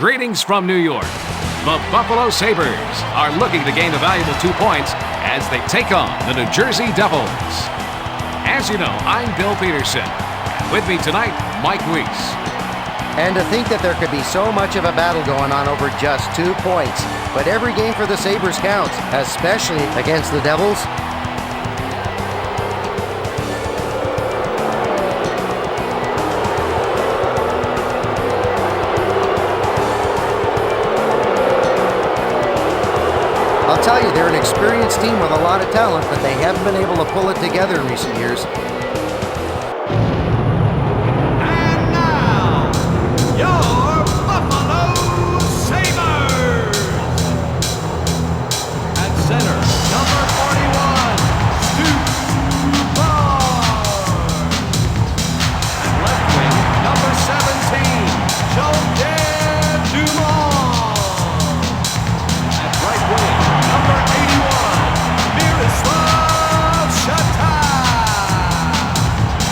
Greetings from New York. The Buffalo Sabres are looking to gain a valuable 2 points as they take on the New Jersey Devils. As you know, I'm Bill Peterson. With me tonight, Mike Weiss. And to think that there could be so much of a battle going on over just 2 points. But every game for the Sabres counts, especially against the Devils. I'll tell you, they're an experienced team with a lot of talent, but they haven't been able to pull it together in recent years. And now, your Buffalo Sabres! At center, number 41, Stu Barnes. At left wing, number 17, Joe Dumont. At right wing, number 81, Miroslav Shatar.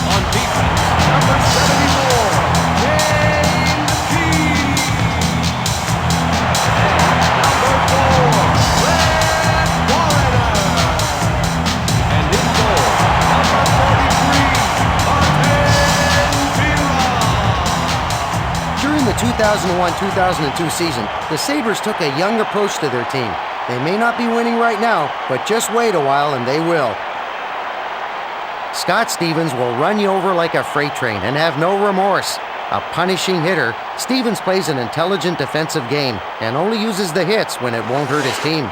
On defense, number 74, James Key. And number 4, Red Warrener. And in goal, number 43, Martin Vera. During the 2001-2002 season, the Sabres took a young approach to their team. They may not be winning right now, but just wait a while and they will. Scott Stevens will run you over like a freight train and have no remorse. A punishing hitter, Stevens plays an intelligent defensive game and only uses the hits when it won't hurt his team.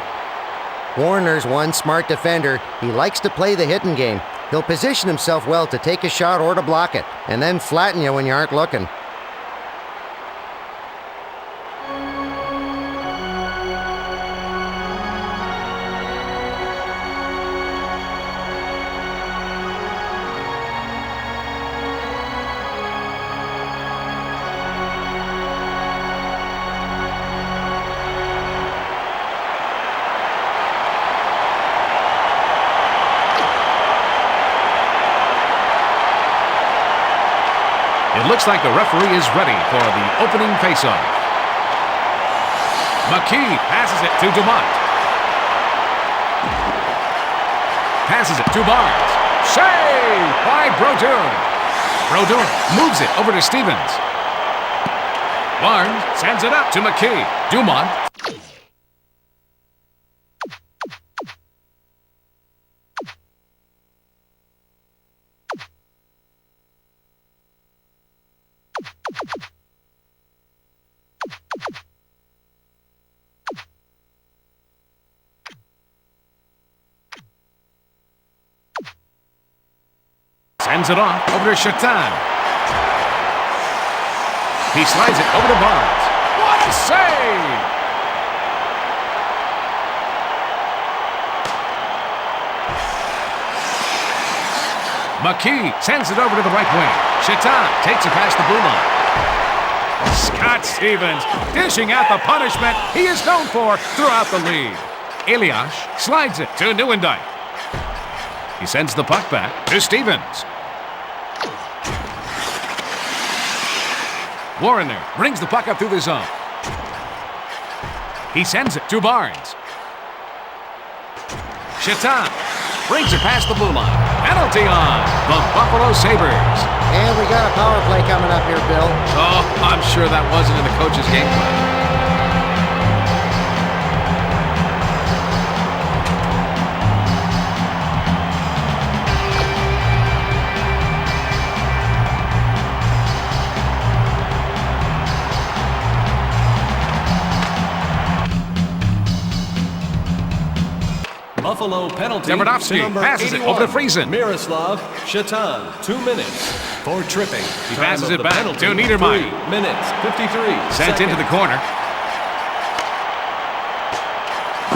Warner's one smart defender. He likes to play the hitting game. He'll position himself well to take a shot or to block it, and then flatten you when you aren't looking. It looks like the referee is ready for the opening faceoff. McKee passes it to Dumont. Passes it to Barnes. Save by Brodeur. Brodeur moves it over to Stevens. Barnes sends it up to McKee. Dumont. Sends it off over to Shatan. He slides it over to Barnes. What a save! McKee sends it over to the right wing. Shatan takes it past the blue line. Scott Stevens dishing out the punishment he is known for throughout the league. Elias slides it to Nieuwendyk. He sends the puck back to Stevens. Warrener brings the puck up through the zone. He sends it to Barnes. Shatan brings it past the blue line. Penalty on the Buffalo Sabres. And we got a power play coming up here, Bill. Oh, I'm sure that wasn't in the coach's game plan. Buffalo penalty. Davidovsky passes it over to Friesen. Miroslav Shatan, 2 minutes for tripping. He passes it back to Niedermeyer. 3 minutes, 53 Sent seconds. into the corner.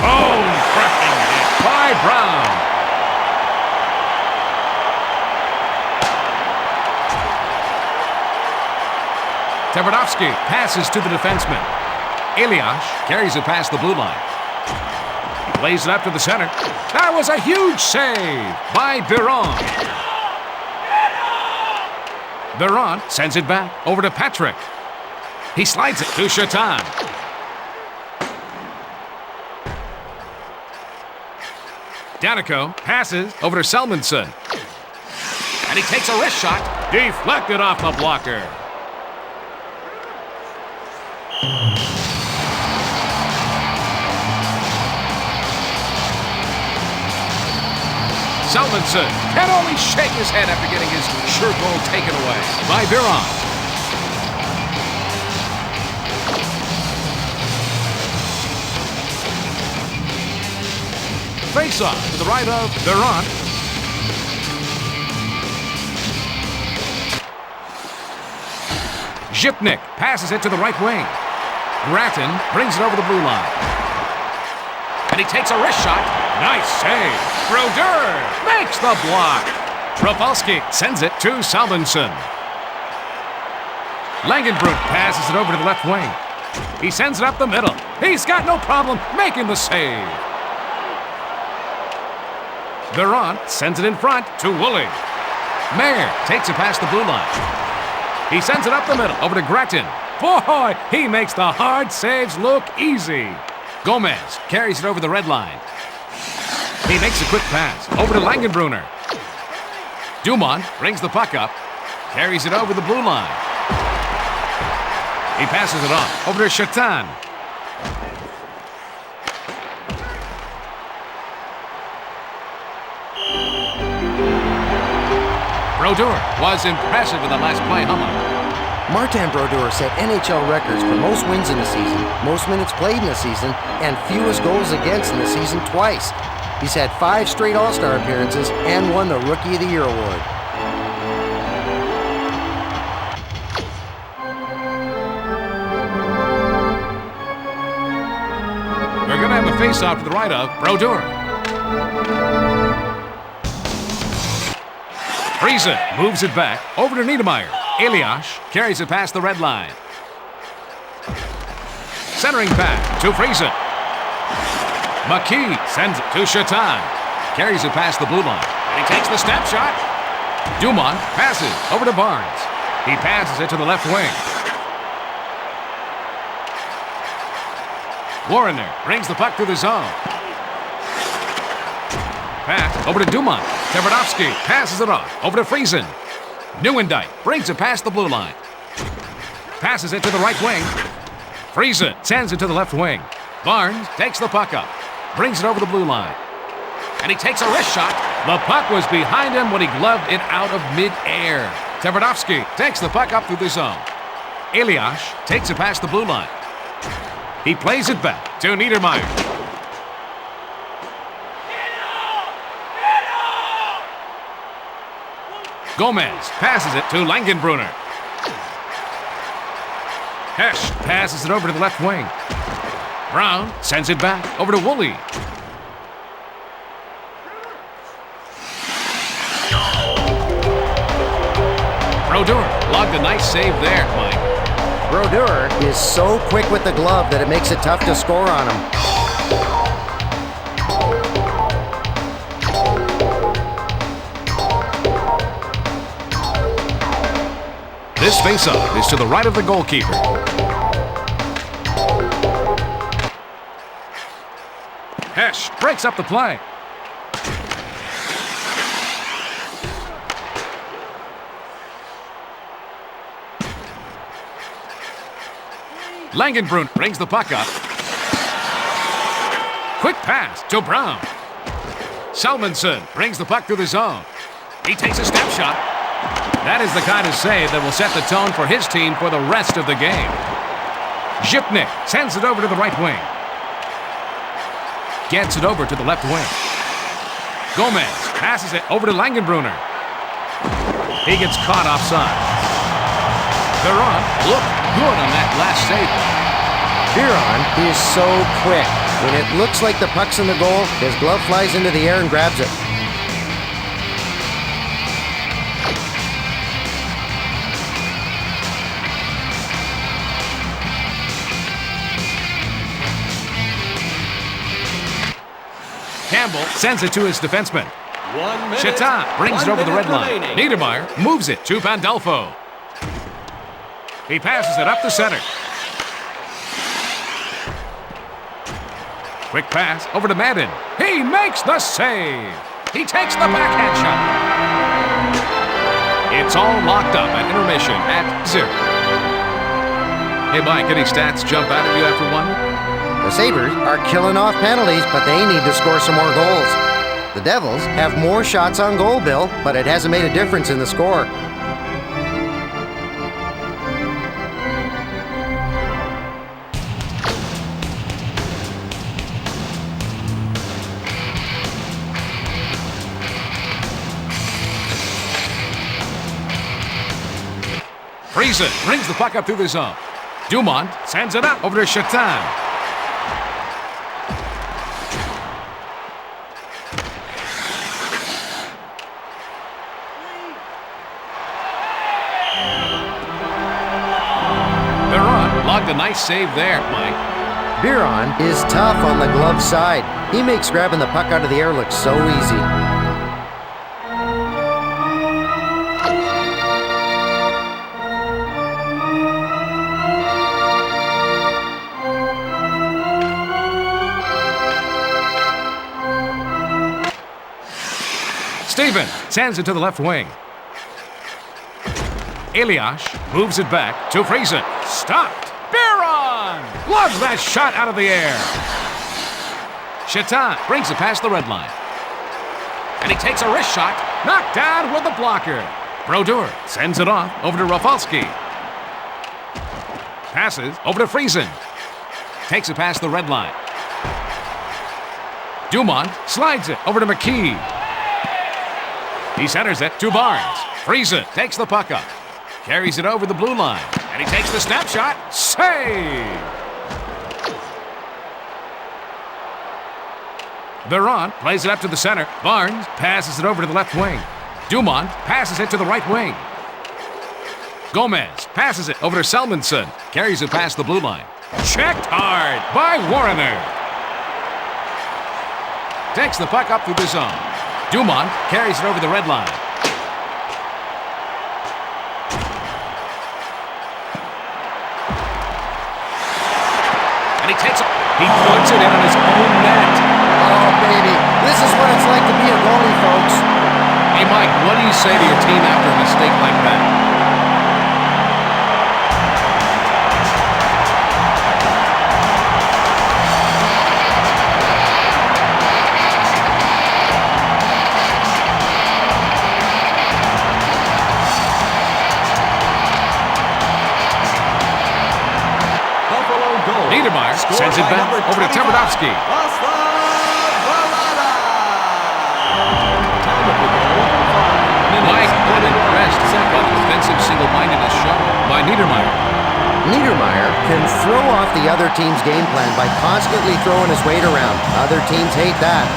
Oh, crushing hit by Brown. Davidovsky passes to the defenseman. Elias carries it past the blue line. Lays it up to the center. That was a huge save by Biron. Biron sends it back over to Patrick. He slides it to Shatan. Danico passes over to Salmonson. And he takes a wrist shot. Deflected off the blocker. Salmonson can only shake his head after getting his sure goal taken away by Biron. Face-off to the right of Biron. Zhipnik passes it to the right wing. Grattan brings it over the blue line. And he takes a wrist shot. Nice save. Brodeur makes the block. Rafalski sends it to Salmonson. Langenbrunn passes it over to the left wing. He sends it up the middle. He's got no problem making the save. Biron sends it in front to Woolley. Mayer takes it past the blue line. He sends it up the middle over to Grattan. Boy, he makes the hard saves look easy. Gomez carries it over the red line. He makes a quick pass over to Langenbrunner. Dumont brings the puck up, carries it over the blue line. He passes it off over to Shatan. Brodeur was impressive in the last play, Martin Brodeur set NHL records for most wins in a season, most minutes played in a season, and fewest goals against in a season twice. He's had 5 straight All-Star appearances and won the Rookie of the Year award. We're going to have a face-off to the right of Brodeur. Friesen moves it back over to Niedermeyer. Elias carries it past the red line. Centering back to Friesen. McKee sends it to Shatan. Carries it past the blue line. And he takes the step shot. Dumont passes over to Barnes. He passes it to the left wing. Warrener brings the puck through the zone. Pass over to Dumont. Tverdovsky passes it off over to Friesen. Nieuwendyk brings it past the blue line. Passes it to the right wing. Friesen sends it to the left wing. Barnes takes the puck up. Brings it over the blue line. And he takes a wrist shot. The puck was behind him when he gloved it out of mid-air. Tverdovsky takes the puck up through the zone. Elias takes it past the blue line. He plays it back to Niedermeyer. Gomez passes it to Langenbrunner. Hesh passes it over to the left wing. Brown sends it back over to Woolley. Brodeur logged a nice save there, Mike. Brodeur is so quick with the glove that it makes it tough to score on him. This faceoff is to the right of the goalkeeper. Hesh breaks up the play. Langenbrunn brings the puck up. Quick pass to Brown. Salmonson brings the puck through the zone. He takes a step shot. That is the kind of save that will set the tone for his team for the rest of the game. Zhipnik sends it over to the right wing. Gets it over to the left wing. Gomez passes it over to Langenbrunner. He gets caught offside. Biron looked good on that last save. Biron is so quick. When it looks like the puck's in the goal, his glove flies into the air and grabs it. Campbell sends it to his defenseman. 1 minute. Shatan brings it over the red line. Remaining. Niedermeyer moves it to Pandolfo. He passes it up the center. Quick pass over to Madden. He makes the save. He takes the backhand shot. It's all locked up at intermission at 0. Hey, Mike, any stats jump out at you after one? The Sabres are killing off penalties, but they need to score some more goals. The Devils have more shots on goal, Bill, but it hasn't made a difference in the score. Friesen brings the puck up through the zone. Dumont sends it up over to Chatin. Biron logged a nice save there, Mike. Biron is tough on the glove side. He makes grabbing the puck out of the air look so easy. Steven sends it to the left wing. Elias moves it back to Friesen. Stopped. Biron loves that shot out of the air. Chatin brings it past the red line. And he takes a wrist shot. Knocked down with the blocker. Brodeur sends it off over to Rafalski. Passes over to Friesen. Takes it past the red line. Dumont slides it over to McKee. He centers it to Barnes. Friesen takes the puck up. Carries it over the blue line. And he takes the snapshot. Save! Biron plays it up to the center. Barnes passes it over to the left wing. Dumont passes it to the right wing. Gomez passes it over to Selmanson. Carries it past the blue line. Checked hard by Warrener. Takes the puck up through the zone. Dumont carries it over the red line. And he takes it. He puts it in on his own net. Oh, baby. This is what it's like to be a goalie, folks. Hey, Mike, what do you say to your team after a mistake like that? Niedermeyer sends it back over to Tverdovsky. Mike, what impressed by the defensive single-mindedness shown by Niedermeyer. Niedermeyer can throw off the other team's game plan by constantly throwing his weight around. Other teams hate that.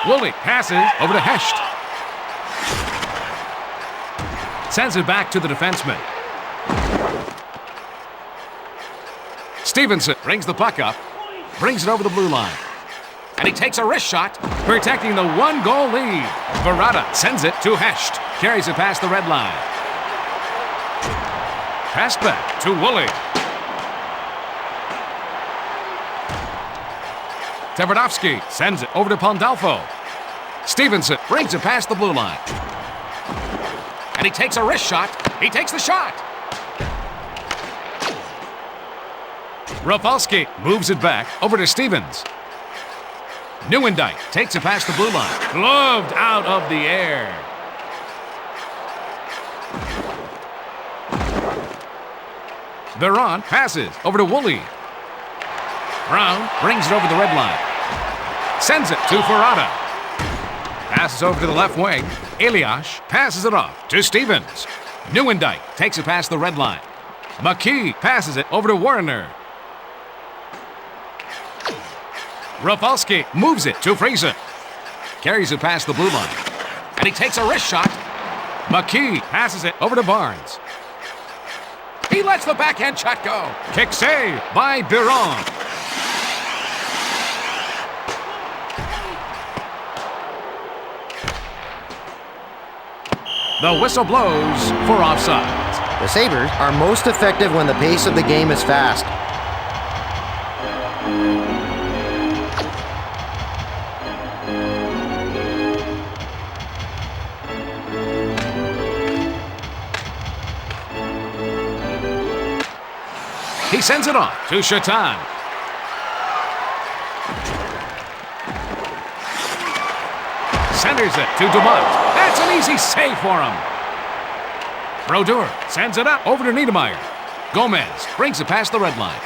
Woolley passes over to Hesht. Sends it back to the defenseman. Stevenson brings the puck up, brings it over the blue line. And he takes a wrist shot, protecting the one-goal lead. Verrata sends it to Hesht. Carries it past the red line. Pass back to Woolley. Tverdovsky sends it over to Pandolfo. Stevenson brings it past the blue line. And he takes a wrist shot. He takes the shot. Rafalski moves it back over to Stevens. Nieuwendyk takes it past the blue line. Gloved out of the air. Biron passes over to Woolley. Brown brings it over the red line. Sends it to Verrata. Passes over to the left wing. Elias passes it off to Stevens. Nieuwendyk takes it past the red line. McKee passes it over to Warrener. Rafalski moves it to Friesen. Carries it past the blue line. And he takes a wrist shot. McKee passes it over to Barnes. He lets the backhand shot go. Kick save by Biron. The whistle blows for offside. The Sabres are most effective when the pace of the game is fast. He sends it off to Shatan. Centers it to Dumont. That's an easy save for him. Brodeur sends it up over to Niedermeyer. Gomez brings it past the red line.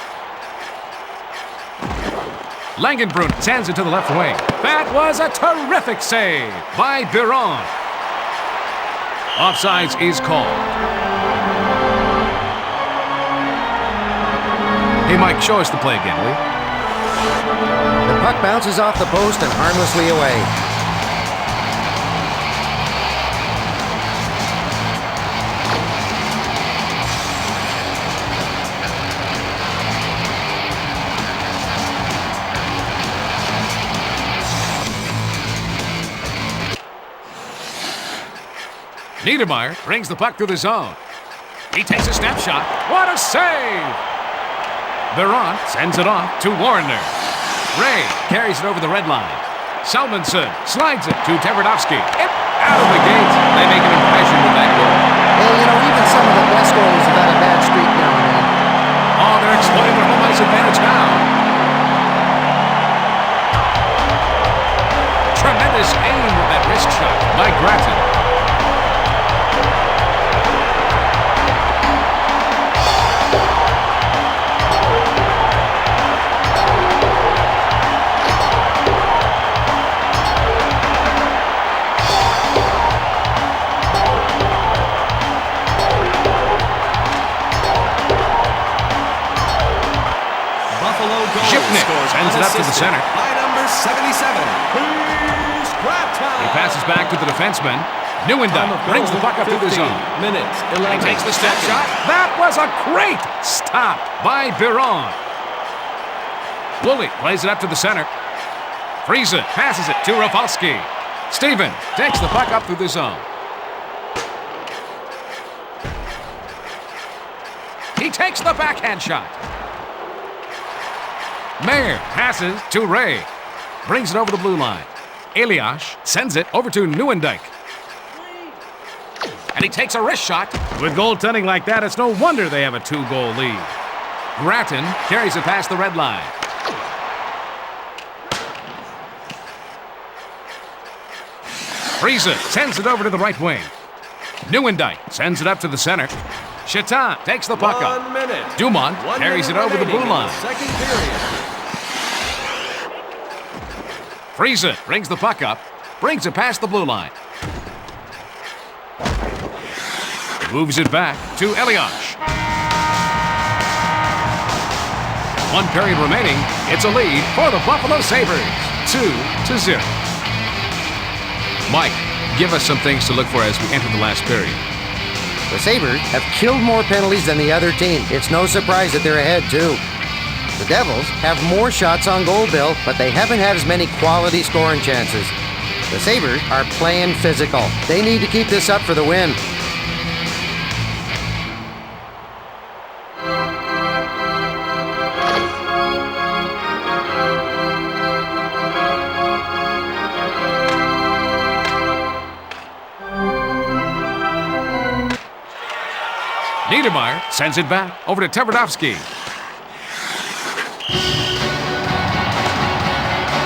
Langenbrunn sends it to the left wing. That was a terrific save by Biron. Offsides is called. Hey, Mike, show us the play again, will you? The puck bounces off the post and harmlessly away. Niedermeyer brings the puck through the zone. He takes a snapshot. What a save! Biron sends it off to Warner. Ray carries it over the red line. Salmonson slides it to Tverdovsky. Out of the gate. They make an impression with that goal. Well, you know, even some of the best goals have had a bad streak now and then. Oh, they're exploiting their home ice advantage now. Tremendous aim with that wrist shot by Grattan. Sends it up to the center. By number 77. He passes back to the defenseman. Nieuwendyk brings the puck up to the zone. Minutes, 11 He takes the step shot. That was a great stop by Biron. Woolley plays it up to the center. Friese passes it to Rafalski. Stevens takes the puck up through the zone. He takes the backhand shot. Mayer passes to Ray. Brings it over the blue line. Elias sends it over to Nieuwendyk. And he takes a wrist shot. With goaltending like that, it's no wonder they have a 2-goal lead. Grattan carries it past the red line. Friese sends it over to the right wing. Nieuwendyk sends it up to the center. Shatan takes the puck up. 1 minute. Dumont carries it over the blue line. Second period. Friese brings the puck up, brings it past the blue line. Moves it back to Elias. 1 period remaining. It's a lead for the Buffalo Sabres. 2-0. Mike, give us some things to look for as we enter the last period. The Sabres have killed more penalties than the other team. It's no surprise that they're ahead, too. The Devils have more shots on goal, Bill, but they haven't had as many quality scoring chances. The Sabres are playing physical. They need to keep this up for the win. Niedermeyer sends it back over to Tverdovsky.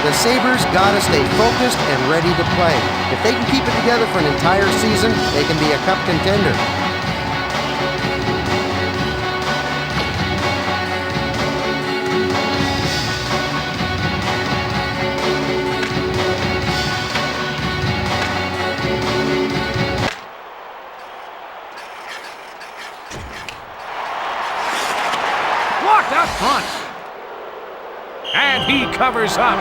The Sabres gotta stay focused and ready to play. If they can keep it together for an entire season, they can be a cup contender. Blocked out front. And he covers up.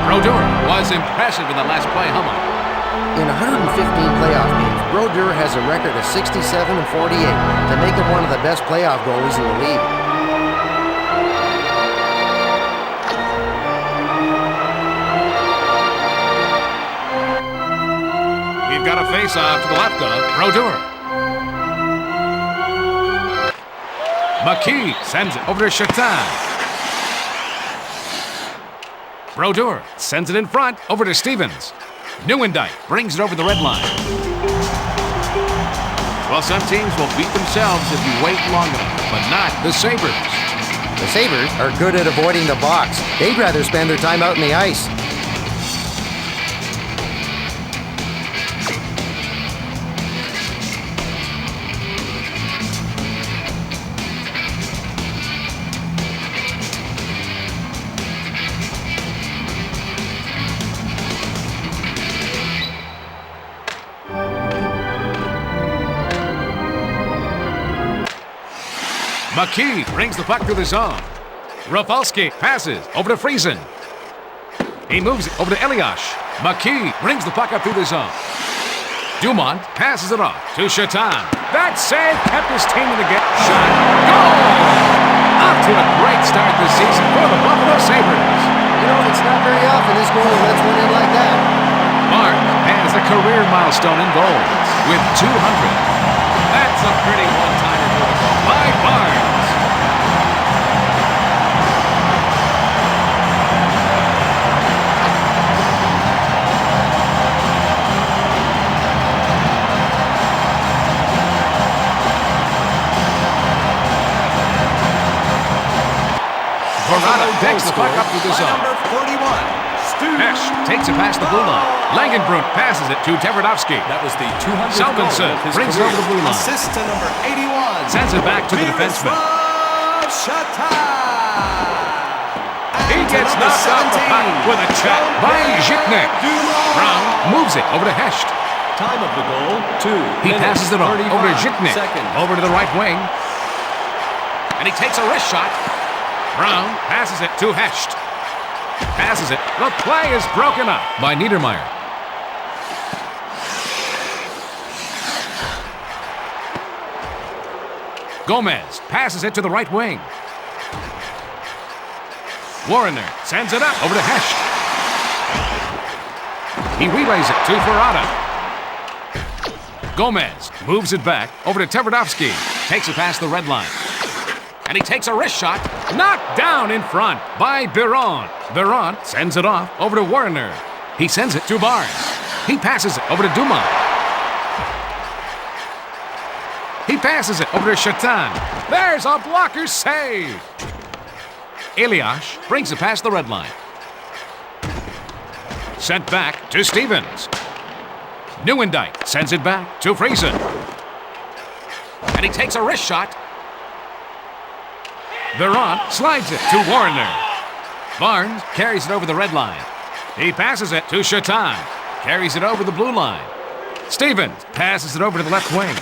Brodeur was impressive in the last play, huh, Mike? In 115 playoff games, Brodeur has a record of 67 and 48 to make him one of the best playoff goalies in the league. We've got a face-off to the left of Brodeur. McKee sends it over to Chatin. Brodeur sends it in front over to Stevens. Nieuwendyk brings it over the red line. Well, some teams will beat themselves if you wait long enough, but not the Sabres. The Sabres are good at avoiding the box. They'd rather spend their time out in the ice. McKee brings the puck through the zone. Rafalski passes over to Friesen. He moves it over to Elias. McKee brings the puck up through the zone. Dumont passes it off to Chatin. That save kept his team in the game. Shot. Goal! Off to a great start this season for the Buffalo Sabres. You know, it's not very often this goalie lets one in like that. Barnes has a career milestone in goals with 200. That's a pretty one-timer for the goal by Barnes. Verrata takes the puck up to the zone. Number 41, Stu. Hesh takes it past the blue line. Langenbrunn passes it to Tverdovsky. That was the 200th Salmonson goal of his brings it career. over the blue line. Assist to number 81. Sends it back to the defenseman. Miroslav Chatin. He gets knocked off the puck with a check by Zhiknek. Brown moves it over to Hesht. Time of the goal, 2 He minutes, passes it on 35 over to Zhiknek. seconds. Over to the right wing. And he takes a wrist shot. Brown passes it to Hesht. Passes it. The play is broken up by Niedermeyer. Gomez passes it to the right wing. Warrener sends it up over to Hesht. He relays it to Verrata. Gomez moves it back over to Tverdovsky. Takes it past the red line. And he takes a wrist shot. Knocked down in front by Biron. Biron sends it off over to Warrener. He sends it to Barnes. He passes it over to Dumont. He passes it over to Chatin. There's a blocker save. Elias brings it past the red line. Sent back to Stevens. Nieuwendyk sends it back to Friesen. And he takes a wrist shot. Biron slides it to Warrener. Barnes carries it over the red line. He passes it to Chatin. Carries it over the blue line. Stevens passes it over to the left wing.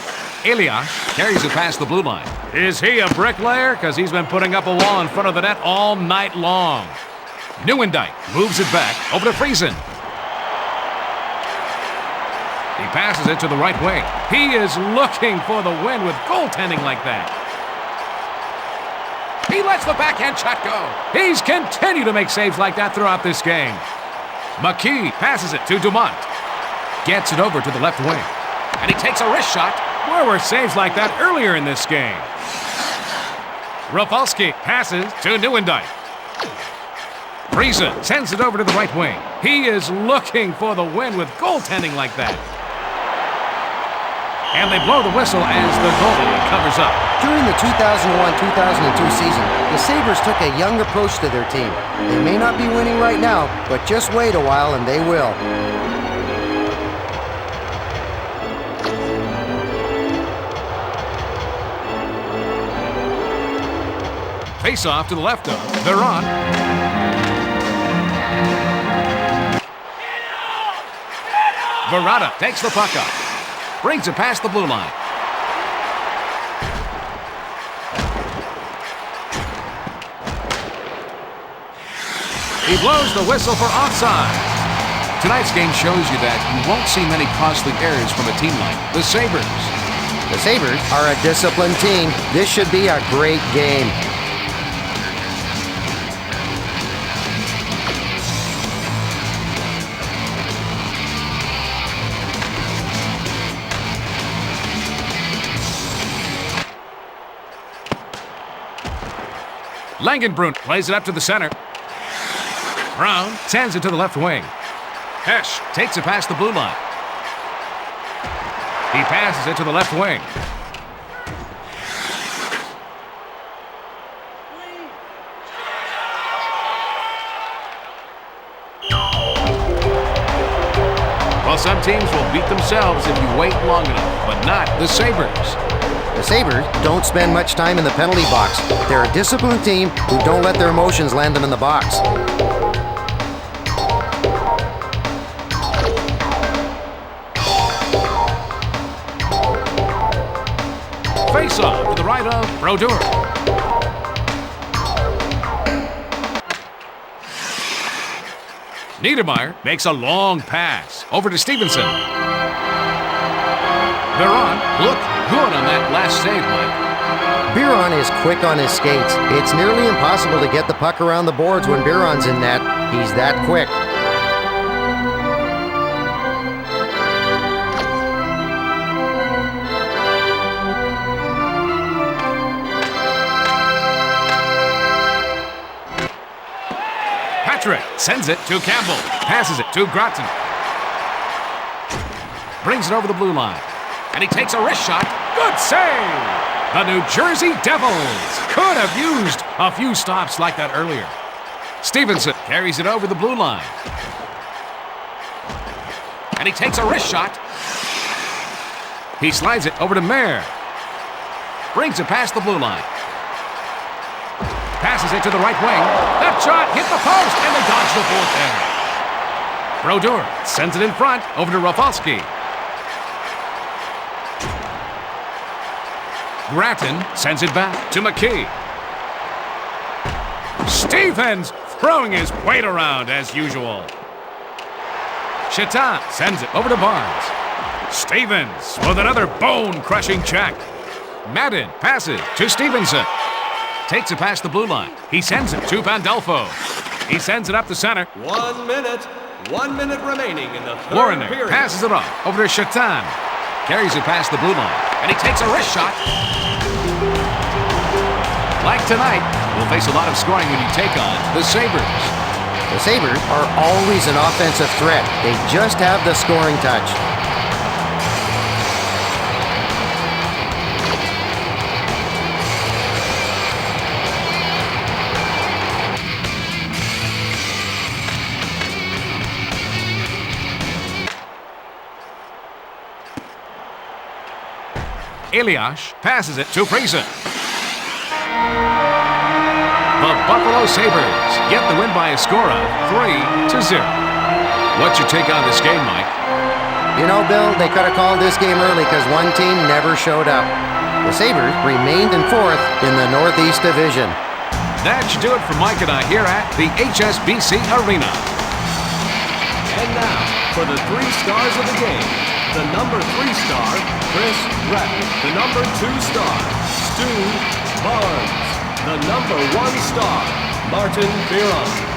Elias carries it past the blue line. Is he a bricklayer? Because he's been putting up a wall in front of the net all night long. Nieuwendyk moves it back over to Friesen. He passes it to the right wing. He is looking for the win with goaltending like that. He lets the backhand shot go. He's continued to make saves like that throughout this game. McKee passes it to Dumont. Gets it over to the left wing. And he takes a wrist shot. Where were saves like that earlier in this game? Rafalski passes to Nieuwendyk. Friesen sends it over to the right wing. He is looking for the win with goaltending like that. And they blow the whistle as the goalie covers up. During the 2001-2002 season, the Sabres took a young approach to their team. They may not be winning right now, but just wait a while and they will. Face off to the left of Biron. Verrata takes the puck up. Brings it past the blue line. He blows the whistle for offside. Tonight's game shows you that you won't see many costly errors from a team like the Sabres. The Sabres are a disciplined team. This should be a great game. Langenbrunn plays it up to the center. Brown sends it to the left wing. Hesh takes it past the blue line. He passes it to the left wing. Well, some teams will beat themselves if you wait long enough, but not the Sabres. The Sabres don't spend much time in the penalty box. They're a disciplined team who don't let their emotions land them in the box. Face-off to the right of Brodeur. Niedermeyer makes a long pass over to Stevenson. Biron looked good on that last save, Mike. Biron is quick on his skates. It's nearly impossible to get the puck around the boards when Biron's in net. He's that quick. Patrick sends it to Campbell. Passes it to Grotzen. Brings it over the blue line. And he takes a wrist shot. Good save! The New Jersey Devils could have used a few stops like that earlier. Stevenson carries it over the blue line. And he takes a wrist shot. He slides it over to Mayer. Brings it past the blue line. Passes it to the right wing. That shot hit the post, and they dodge the goaltender. Brodeur sends it in front over to Rafalski. Grattan sends it back to McKee. Stevens throwing his weight around as usual. Chitan sends it over to Barnes. Stevens with another bone-crushing check. Madden passes to Stevenson. Takes it past the blue line. He sends it to Vandelfo. He sends it up the center. 1 minute. 1 minute remaining in the third Warner period. passes it off over to Chitan. Carries it past the blue line. And he takes a wrist shot. Like tonight, we'll face a lot of scoring when you take on the Sabres. The Sabres are always an offensive threat. They just have the scoring touch. Elias passes it to Friesen. The Buffalo Sabres get the win by a score of 3-0. What's your take on this game, Mike? You know, Bill, they could have called this game early because one team never showed up. The Sabres remained in fourth in the Northeast Division. That should do it for Mike and I here at the HSBC Arena. And now, for the 3 stars of the game, the number 3 star, Chris Grattan. The number 2 star, Stu Barnes. The number 1 star, Martin Biron.